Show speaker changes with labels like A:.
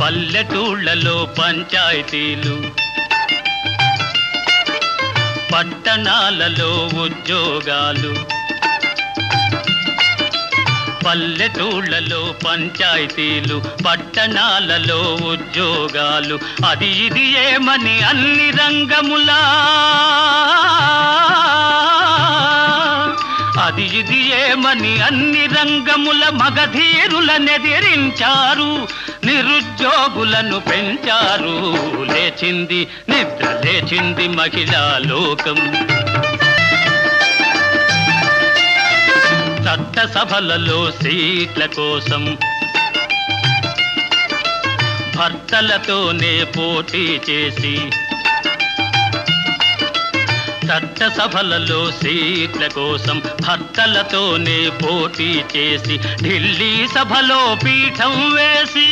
A: పల్లెటూళ్ళలో పంచాయతీలు, పట్టణాలలో ఉద్యోగాలు. పల్లెటూళ్ళలో పంచాయతీలు, పట్టణాలలో ఉద్యోగాలు. అది ఇది ఏమని అన్ని రంగములా, అది ఇది ఏమని అన్ని రంగముల మగధీరులనెదిరించారు, నిరుద్యోగులను పెంచారు. లేచింది నిద్ర లేచింది మహిళా లోకం. చట్టసభలలో సీట్ల కోసం భర్తలతోనే పోటీ చేసి, చట్టసభలలో సీట్ల కోసం భర్తలతోనే పోటీ చేసి, ఢిల్లీ సభలో పీఠం వేసి